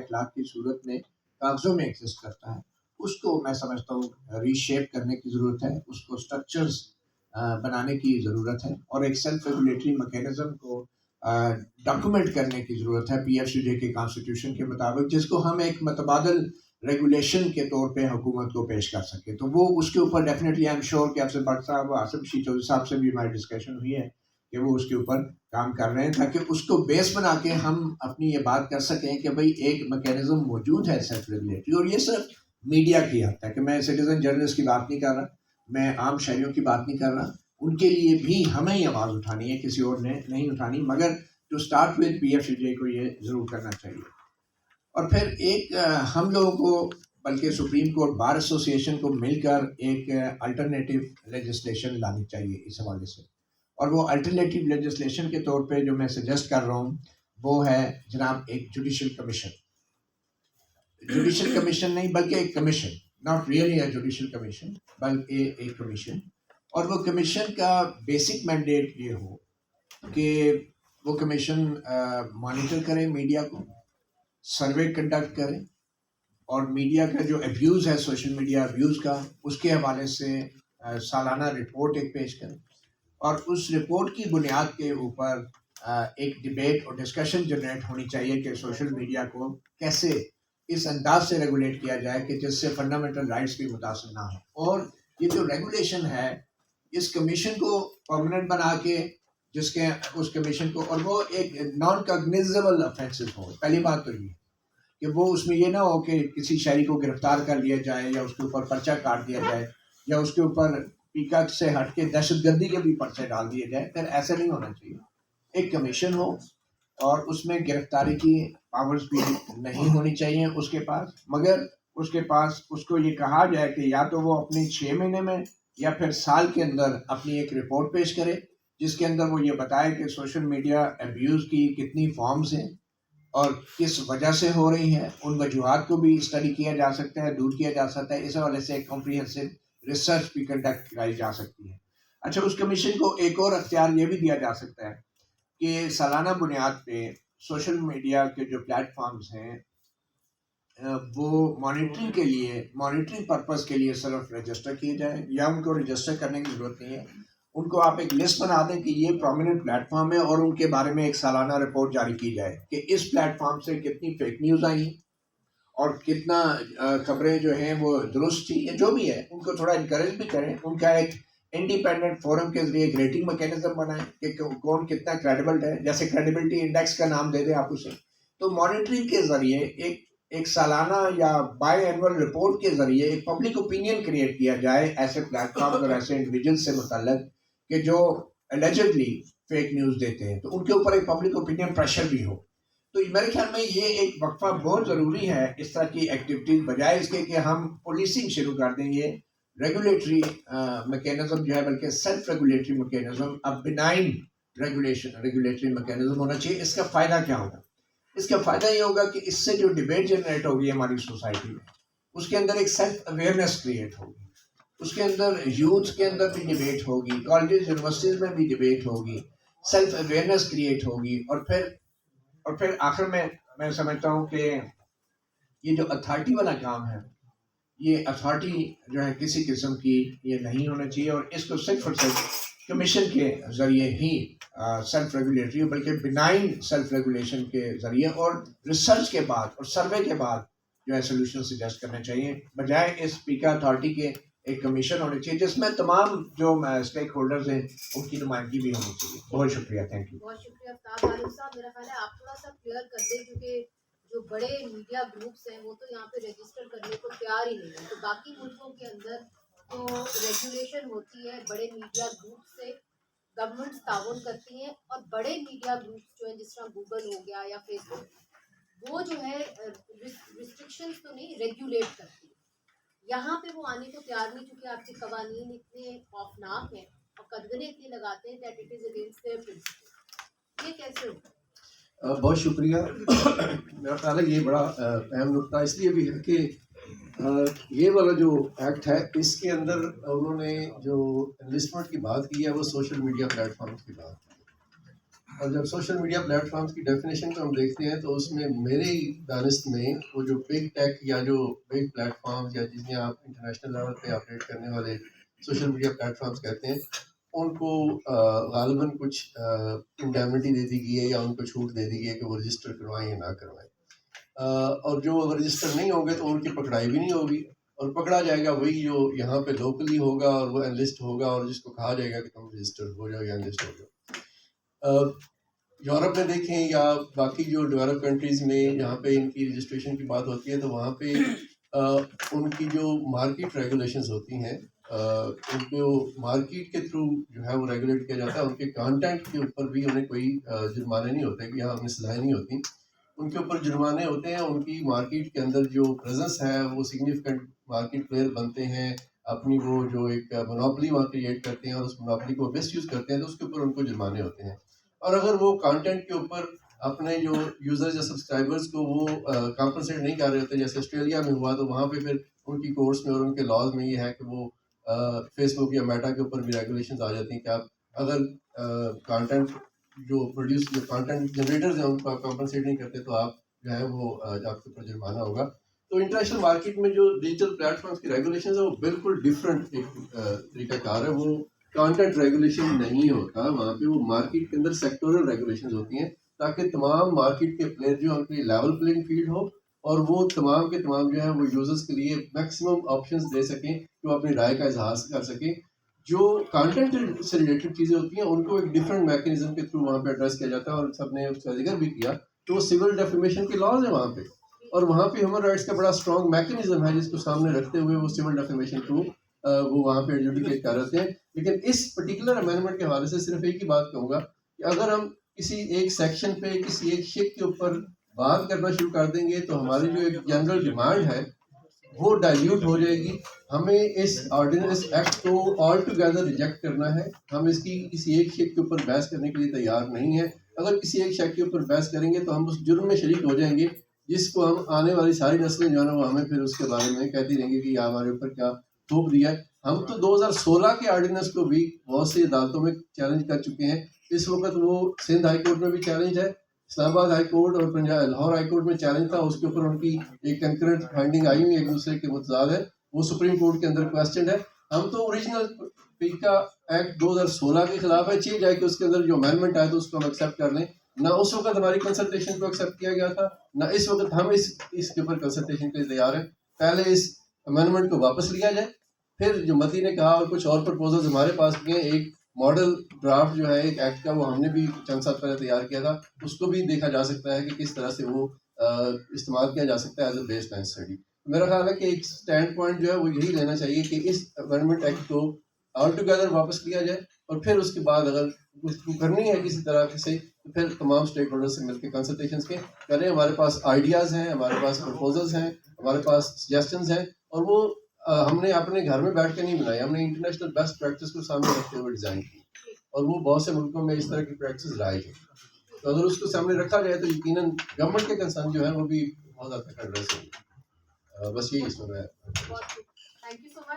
اطلاق کی صورت میں کاغذوں میں ایگزسٹ کرتا ہے، اس کو میں سمجھتا ہوں ری شیپ کرنے کی ضرورت ہے، اس کو اسٹرکچرز بنانے کی ضرورت ہے، اور ایک سیلف ریگولیٹری میکینزم کو ڈاکومنٹ کرنے کی ضرورت ہے پی ایف سی جے کے کانسٹیٹیوشن کے مطابق، جس کو ہم ایک متبادل ریگولیشن کے طور پہ حکومت کو پیش کر سکیں. تو وہ اس کے اوپر ڈیفینیٹلی آئی ایم شیور کہ افضل بٹ صاحب، آصف شی چودھری صاحب سے بھی ہماری ڈسکشن ہوئی ہے کہ وہ اس کے اوپر کام کر رہے ہیں، تاکہ اس کو بیس بنا کے ہم اپنی یہ بات کر سکیں کہ بھئی ایک میکینزم موجود ہے سیلف ریگولیٹری. اور یہ صرف میڈیا کی حد تک، کہ میں سٹیزن جرنلسٹ کی بات نہیں کر رہا، میں عام شہریوں کی بات نہیں کر رہا، ان کے لیے بھی ہمیں یہ آواز اٹھانی ہے، کسی اور نے نہیں اٹھانی، مگر to start with P F C J کو یہ ضرور کرنا چاہیے. اور پھر ایک ہم لوگوں کو، بلکہ سپریم کورٹ بار ایسوسی ایشن کو مل کر ایک الٹرنیٹیو لیجسلیشن لانی چاہیے اس حوالے سے. اور وہ الٹرنیٹیو لیجسلیشن کے طور پہ جو میں سجیسٹ کر رہا ہوں وہ ہے جناب ایک جوڈیشل کمیشن. جوڈیشل کمیشن نہیں بلکہ ایک commission, not really a judicial commission بلکہ ایک کمیشن. اور وہ کمیشن کا بیسک مینڈیٹ یہ ہو کہ وہ کمیشن مانیٹر کرے میڈیا کو، سروے کنڈکٹ کرے، اور میڈیا کا جو ابیوز ہے، سوشل میڈیا ابیوز کا، اس کے حوالے سے سالانہ رپورٹ ایک پیش کرے، اور اس رپورٹ کی بنیاد کے اوپر ایک ڈبیٹ اور ڈسکشن جنریٹ ہونی چاہیے کہ سوشل میڈیا کو کیسے اس انداز سے ریگولیٹ کیا جائے کہ جس سے فنڈامنٹل رائٹس بھی متاثر نہ ہوں. اور یہ جو ریگولیشن ہے، اس کمیشن کو پرماننٹ بنا کے، جس کے اس کمیشن کو، اور وہ ایک نان کاگنیزیبل آفینسز ہو. پہلی بات تو یہ کہ وہ اس میں یہ نہ ہو کہ کسی شہری کو گرفتار کر لیا جائے، یا اس کے اوپر پرچہ کاٹ دیا جائے، یا اس کے اوپر پیکاک سے ہٹ کے دہشت گردی کے بھی پرچے ڈال دیے جائے. پھر ایسا نہیں ہونا چاہیے. ایک کمیشن ہو اور اس میں گرفتاری کی پاورز بھی نہیں ہونی چاہیے اس کے پاس، مگر اس کے پاس اس کو یہ کہا جائے کہ یا تو وہ اپنی 6 مہینے میں یا پھر سال کے اندر اپنی ایک رپورٹ پیش کرے، جس کے اندر وہ یہ بتائے کہ سوشل میڈیا ابیوز کی کتنی فارمز ہیں اور کس وجہ سے ہو رہی ہیں. ان وجوہات کو بھی اسٹڈی کیا جا سکتا ہے، دور کیا جا سکتا ہے. اس حوالے سے ایک کمپریہنسو ریسرچ بھی کنڈکٹ کرائی جا سکتی ہے. اچھا، اس کمیشن کو ایک اور اختیار یہ بھی دیا جا سکتا ہے کہ سالانہ بنیاد پہ سوشل میڈیا کے جو پلیٹ فارمز ہیں وہ مانیٹرنگ کے لیے، مانیٹرنگ پرپز کے لیے صرف رجسٹر کیے جائیں، یا ان کو رجسٹر کرنے کی ضرورت نہیں ہے. ان کو آپ ایک لسٹ بنا دیں کہ یہ پرومیننٹ پلیٹ فارم ہے، اور ان کے بارے میں ایک سالانہ رپورٹ جاری کی جائے کہ اس پلیٹ فارم سے کتنی فیک نیوز آئی اور کتنا خبریں جو ہیں وہ درست تھی، یا جو بھی ہے. ان کو تھوڑا انکریج بھی کریں، ان کا ایک انڈیپینڈنٹ فورم کے ذریعے ایک ریٹنگ میکینزم بنائیں کہ کون کتنا کریڈیبل ہے، جیسے کریڈیبلٹی انڈیکس کا نام دے دیں آپ اسے. تو مانیٹرنگ کے ذریعے ایک سالانہ یا بائی اینول رپورٹ کے ذریعے ایک پبلک اوپینین کریٹ کیا جائے ایسے پلیٹ فارم اور ایسے انڈیویجول سے متعلق کہ جو اللیجڈلی فیک نیوز دیتے ہیں، تو ان کے اوپر ایک پبلک اوپینین پریشر بھی ہو. تو میرے خیال میں یہ ایک وقفہ بہت ضروری ہے اس طرح کی ایکٹیویٹیز، بجائے اس کے کہ ہم پولیسنگ شروع کر دیں. یہ ریگولیٹری میکینزم جو ہے، بلکہ سیلف ریگولیٹری میکینزم، اب بنائن ریگولیٹری میکینزم ہونا چاہیے. اس کا فائدہ کیا ہوگا؟ اس کا فائدہ یہ ہوگا کہ اس سے جو ڈبیٹ جنریٹ ہوگی ہماری سوسائٹی میں، اس کے اندر ایک سیلف اویئرنیس کریٹ ہوگی. اس کے اندر یوتھ کے اندر بھی ڈبیٹ ہوگی، کالجز یونیورسٹیز میں بھی ڈبیٹ ہوگی، سیلف اویئرنیس کریٹ ہوگی. اور پھر آخر میں سمجھتا ہوں کہ یہ جو اتھارٹی والا کام ہے، یہ اتھارٹی جو ہے کسی قسم کی یہ نہیں ہونا چاہیے، اور اس کو صرف اور صرف کمیشن کے ذریعے ہی سیلف ریگولیٹری، بلکہ بنائن سیلف ریگولیشن کے ذریعے اور ریسرچ کے بعد اور سروے کے بعد جو ہے سولوشن سجیسٹ کرنے چاہیے، بجائے اس پیکا اتھارٹی کے ایک کمیشن ہونے چاہیے جس میں تمام جو اسٹیک ہولڈرز ہیں ان کی نمائندگی بھی ہونی چاہیے. بہت شکریہ. Thank you. بہت شکریہ آفتاب عالم صاحب. میرا خیال ہے آپ تھوڑا سا کلیئر کر دیں، کیونکہ جو بڑے میڈیا گروپس ہیں وہ تو یہاں پہ رجسٹر کرنے کو تیار ہی نہیں ہے. تو باقی ملکوں کے اندر تو ریگولیشن ہوتی ہے، بڑے میڈیا گروپ سے گورنمنٹس تعاون کرتی ہیں، اور بڑے میڈیا گروپس جو ہیں جس طرح گوگل ہو گیا یا فیس بک، وہ جو ہے ریسٹرکشنز تو نہیں، ریگولیٹ کرتی ہے. یہاں پہ وہ آنے کو تیار نہیں، چونکہ آپ کے قوانین اتنے خوفناک ہیں اور قدغنیں اتنی لگاتے ہیں that it is against their principle. یہ کیسے ہوگا؟ بہت شکریہ. میرا خیال ہے یہ بڑا اہم نقطہ اس لیے بھی ہے کہ یہ والا جو ایکٹ ہے اس کے اندر انہوں نے جو انویسٹمنٹ کی بات کی ہے وہ سوشل میڈیا پلیٹ فارمز کی بات کی ہے. اور جب سوشل میڈیا پلیٹ فارمس کی ڈیفینیشن کو ہم دیکھتے ہیں تو اس میں میرے دانست میں وہ جو بگ ٹیک یا جو بگ پلیٹ فارمز یا جس میں آپ انٹرنیشنل لیول پہ آپریٹ کرنے والے سوشل میڈیا پلیٹ فارمس کہتے ہیں ان کو غالباً کچھ انڈیمنٹی دے دی گئی ہے یا ان کو چھوٹ دے دی گئی ہے کہ وہ رجسٹر کروائیں یا نہ کروائیں، اور جو اگر رجسٹر نہیں ہوں گے تو ان کی پکڑائی بھی نہیں ہوگی، اور پکڑا جائے گا وہی جو یہاں پہ لوکلی ہوگا اور وہ انلسٹ ہوگا اور جس کو کہا جائے گا کہ تم رجسٹر ہو جاؤ یا انلسٹ ہو جاؤ۔ یورپ میں دیکھیں یا باقی جو ڈیولپ کنٹریز میں جہاں پہ ان کی رجسٹریشن کی بات ہوتی ہے تو وہاں پہ ان کی جو مارکیٹ ریگولیشنز ہوتی ہیں ان کو مارکیٹ کے تھرو جو ہے وہ ریگولیٹ کیا جاتا ہے، ان کے کانٹینٹ کے اوپر بھی انہیں کوئی جرمانے نہیں ہوتے کہ یہاں انہیں سزائیں نہیں ہوتی، ان کے اوپر جرمانے ہوتے ہیں، ان کی مارکیٹ کے اندر جو پریزنس ہے وہ سگنیفیکنٹ مارکیٹ پلیئر بنتے ہیں، اپنی وہ جو ایک مونوپلی وہاں کریٹ کرتے ہیں اور اس مونوپلی کو مس یوز کرتے ہیں تو اس کے اوپر ان کو جرمانے ہوتے ہیں، اور اگر وہ کانٹینٹ کے اوپر اپنے جو یوزرز یا سبسکرائبرز کو وہ کمپنسیٹ نہیں کر رہے ہوتے، جیسے آسٹریلیا میں ہوا تو وہاں پہ پھر ان کی کورٹس میں اور ان کے لاز میں یہ ہے کہ وہ فیس بک یا میٹا کے اوپر بھی ریگولیشنز آ جاتی ہیں کہ آپ اگر کانٹینٹ جو پروڈیوس جو کانٹینٹ جنریٹرز ہیں ان کو آپ کمپنسیٹ نہیں کرتے تو آپ جو ہے وہ آپ کے اوپر جرمانہ ہوگا۔ تو انٹرنیشنل مارکیٹ میں جو ڈیجیٹل پلیٹ فارمس کی ریگولیشنز ہیں وہ بالکل ڈفرینٹ ایک طریقہ کار ہے، وہ کانٹینٹ ریگولیشن نہیں ہوتا، وہاں پہ وہ مارکیٹ کے اندر سیکٹورل ریگولیشنز ہوتی ہیں تاکہ تمام مارکیٹ کے پلیئر جو ہیں ان کے لیے لیول پلینگ فیلڈ ہو اور وہ تمام کے تمام جو ہے وہ یوزرز کے لیے میکسیمم آپشنز دے سکیں کہ وہ اپنی رائے کا اظہار کر سکیں۔ جو کانٹینٹ سے ریلیٹڈ چیزیں ہوتی ہیں ان کو ایک ڈفرینٹ میکینزم کے تھرو وہاں پہ ایڈریس کیا جاتا ہے، اور سب نے اس کا ذکر بھی کیا تو وہ سول ڈیفیمیشن کے لاز ہیں وہاں پہ، اور وہاں پہ ہیومن رائٹس کا بڑا اسٹرانگ میکینزم ہے جس کو سامنے رکھتے ہوئے وہ سول ڈیفیمیشن کو وہ وہاں پہ ایڈجوڈیکیٹ کر رہتے ہیں۔ لیکن اس پرٹیکولر امینڈمنٹ کے حوالے سے صرف ایک ہی بات کہوں گا کہ اگر ہم کسی ایک سیکشن پہ کسی ایک شک کے اوپر بات کرنا شروع کر دیں گے تو ہماری جو ایک جنرل ڈیمانڈ ہے وہ ڈائلیوٹ ہو جائے گی، ہمیں اس آرڈیننس ایکٹ کو آل ٹوگیدر ریجیکٹ کرنا ہے، ہم اس کی کسی ایک شک کے اوپر بحث کرنے کے لیے تیار نہیں ہے، اگر کسی ایک شک کے اوپر بحث کریں گے تو ہم اس جرم میں شریک ہو جائیں گے جس کو ہم آنے والی ساری نسلیں جو ہے وہ ہمیں پھر اس کے بارے میں کہتی رہیں گے کہ یہ ہمارے اوپر کیا تھوپ دیا ہے۔ ہم تو 2016 کے آرڈیننس کو بھی بہت سی عدالتوں میں چیلنج کر چکے ہیں، اس وقت وہ سندھ ہائی کورٹ میں بھی چیلنج ہے، اسلام آباد ہائی کورٹ اور لاہور ہائی کورٹ میں چیلنج تھا، اس کے اوپر ان کی ایک کنکرنٹ فائنڈنگ آئی ہوئی ایک دوسرے کے متضاد ہے، وہ سپریم کورٹ کے اندر کویسچنڈ ہے۔ ہم تو اوریجنل پیکا ایکٹ 2016 کے خلاف ہے، چاہیے جائے کہ اس کے اندر جو امینڈمنٹ آیا تو اس کو ہم ایکسیپٹ کر لیں، نہ اس وقت ہماری کنسلٹیشن کو ایکسیپٹ کیا گیا تھا نہ اس وقت ہم اس کے اوپر کنسلٹیشن کے لیے تیار ہیں، پہلے اس امینڈمنٹ کو واپس لیا جائے، پھر جو متی نے کہا اور کچھ اور پرپوزلز ہمارے پاس بھی ہیں، ایک ماڈل ڈرافٹ جو ہے ایک ایکٹ کا وہ ہم نے بھی چند سال پہلے تیار کیا تھا، اس کو بھی دیکھا جا سکتا ہے کہ کس طرح سے وہ استعمال کیا جا سکتا ہے as a base line study. میرا خیال ہے کہ ایک اسٹینڈ پوائنٹ جو ہے وہ یہی لینا چاہیے کہ اس امینڈمنٹ ایکٹ کو آل ٹوگیدر واپس لیا جائے، اور پھر اس کے بعد اگر گفتگو کرنی ہے کسی طرح سے تو پھر تمام اسٹیک ہولڈر سے مل کے کنسلٹیشنس کے کریں، ہمارے پاس آئیڈیاز ہیں، ہمارے پاس پرپوزلز ہیں، ہمارے پاس سجیشنز ہیں، اور وہ ہم نے اپنے گھر میں بیٹھ کے نہیں بنائی، ہم نے انٹرنیشنل بیسٹ پریکٹس کو سامنے رکھتے ہوئے ڈیزائن کی، اور وہ بہت سے ملکوں میں اس طرح کی پریکٹس رائج ہے، تو اگر اس کو سامنے رکھا جائے تو یقیناً گورنمنٹ کے کنسرن جو ہے وہ بھی بہت حد تک ایڈریس ہوگی۔ بس یہی اس میں تھینک یو سو مچ۔